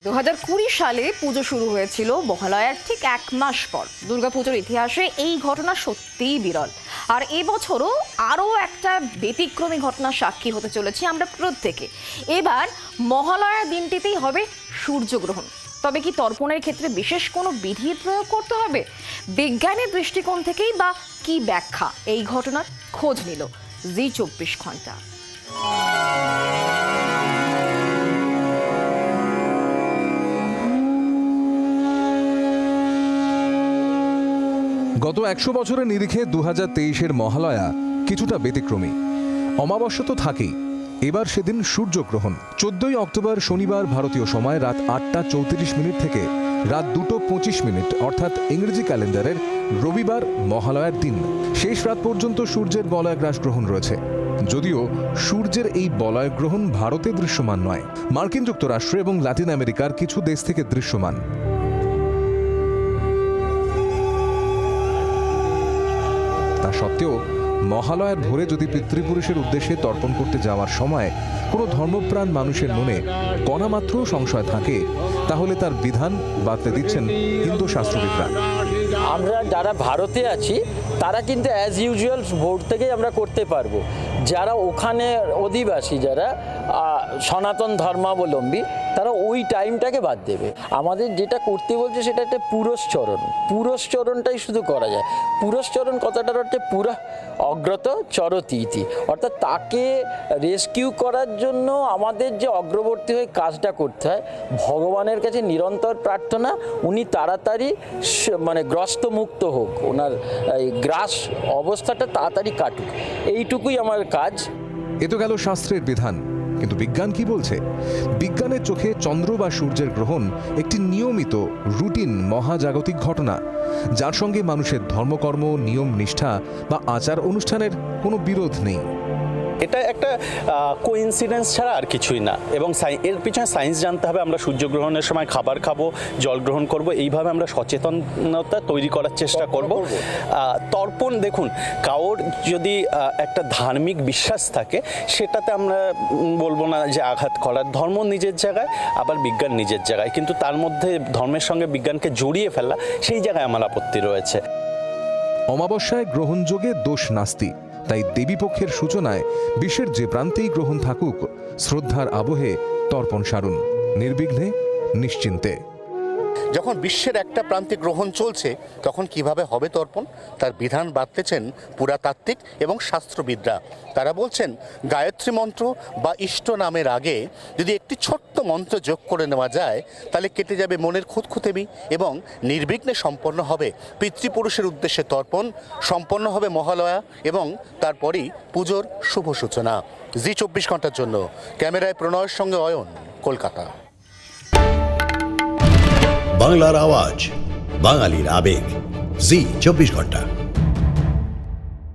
2020 সালে পুজো শুরু হয়েছিল মহালয়ার ঠিক 1 মাস পর। দুর্গাপুজোর ইতিহাসে এই ঘটনা সত্যিই বিরল। আর এবছরও আরও একটা ব্যতিক্রমী ঘটনার সাক্ষী হতে চলেছি আমরা প্রত্যেকে। এবার মহালয়ার দিনটিতেই হবে সূর্যগ্রহণ। তবে কি তর্পণের ক্ষেত্রে বিশেষ কোনো বিধির প্রয়োগ করতে হবে? বিজ্ঞানের দৃষ্টিকোণ থেকেই বা কি ব্যাখ্যা এই ঘটনার খোঁজ নিল জি 24 ঘন্টা। গত 100 বছরের নিরিখে 2023-এর মহালয়া কিছুটা ব্যতিক্রমী। অমাবস্যা তো থাকেই, এবার সেদিন সূর্যগ্রহণ। 14ই অক্টোবর শনিবার ভারতীয় সময় রাত 8টা 34 মিনিট থেকে রাত 2টো 25 মিনিট অর্থাৎ ইংরেজি ক্যালেন্ডারের রবিবার মহালয়ার দিন শেষ রাত পর্যন্ত সূর্যের বলয়গ্রাস গ্রহণ রয়েছে। যদিও সূর্যের এই বলয়গ্রহণ ভারতে দৃশ্যমান নয়, মার্কিন যুক্তরাষ্ট্র এবং লাতিন আমেরিকার কিছু দেশ থেকে দৃশ্যমান। তা সত্ত্বেও মহালয়ার ভোরে যদি পিতৃপুরুষের উদ্দেশ্যে তর্পণ করতে যাওয়ার সময় কোনো ধর্মপ্রাণ মানুষের মনে কণামাত্র সংশয় থাকে, তাহলে তার বিধান বাতলে দিচ্ছেন হিন্দু শাস্ত্রবিদরা। আমরা যারা ভারতে আছি তারা কিন্তু অ্যাজ ইউজুয়াল ভোর থেকেই আমরা করতে পারবো। যারা ওখানে অধিবাসী, যারা সনাতন ধর্মাবলম্বী, তারা ওই টাইমটাকে বাদ দেবে। আমাদের যেটা করতে বলছে সেটা একটা পুরস্চরণ। পুরস্চরণটাই শুধু করা যায়। পুরস্চরণ কথাটার হচ্ছে পুরা অগ্রত চরতি ইতি, অর্থাৎ তাকে রেস্কিউ করার জন্য আমাদের যে অগ্রবর্তী হয়ে কাজটা করতে হয়, ভগবানের কাছে নিরন্তর প্রার্থনা উনি তাড়াতাড়ি মানে গ্রস্তমুক্ত হোক, ওনার এই গ্রাস অবস্থাটা তাড়াতাড়ি কাটুক, এইটুকুই আমার কাজ। এ তো গেল শাস্ত্রের বিধান, কিন্তু বিজ্ঞান কি বলছে? বিজ্ঞানের চোখে চন্দ্র বা সূর্যের গ্রহণ একটি নিয়মিত রুটিন মহাজাগতিক ঘটনা, যার সঙ্গে মানুষের ধর্মকর্ম, নিয়ম নিষ্ঠা বা আচার অনুষ্ঠানের কোনো বিরোধ নেই। এটা একটা কোইন্সিডেন্স ছাড়া আর কিছুই না, এবং এর পিছনে সায়েন্স জানতে হবে। আমরা সূর্যগ্রহণের সময় খাবার খাবো, জল গ্রহণ করব, এইভাবে আমরা সচেতনতা তৈরি করার চেষ্টা করব। তর্পণ দেখুন, কারোর যদি একটা ধার্মিক বিশ্বাস থাকে সেটাতে আমরা বলবো না যে আঘাত করার। ধর্ম নিজের জায়গায়, আবার বিজ্ঞান নিজের জায়গায়, কিন্তু তার মধ্যে ধর্মের সঙ্গে বিজ্ঞানকে জড়িয়ে ফেলা, সেই জায়গায় আমার আপত্তি রয়েছে। অমাবস্যায় গ্রহণযোগে দোষ নাস্তি, তাই দেবীপক্ষের সূচনায় বিশ্বের যে প্রান্তেই গ্রহণ থাকুক, শ্রদ্ধার আবহে তর্পণ সারুন, নির্বিঘ্নে নিশ্চিন্তে। যখন বিশ্বের একটা প্রান্তে গ্রহণ চলছে, তখন কিভাবে হবে তর্পণ, তার বিধান বাতলেছেন পুরাতাত্ত্বিক এবং শাস্ত্রবিদরা। তারা বলছেন, গায়ত্রী মন্ত্র বা ইষ্ট নামের আগে যদি একটি ছোট্ট মন্ত্র যোগ করে নেওয়া যায়, তাহলে কেটে যাবে মনের খুঁতখুঁতেমি এবং নির্বিঘ্নে সম্পন্ন হবে পিতৃপুরুষের উদ্দেশ্যে তর্পণ, সম্পন্ন হবে মহালয়া এবং তারপরই পুজোর শুভ সূচনা। জি 24 ঘন্টার জন্য ক্যামেরায় প্রণয়ের সঙ্গে অয়ন, কলকাতা। বাংলার আওয়াজ, বাঙালির আবেগ, জি 24 ঘন্টা।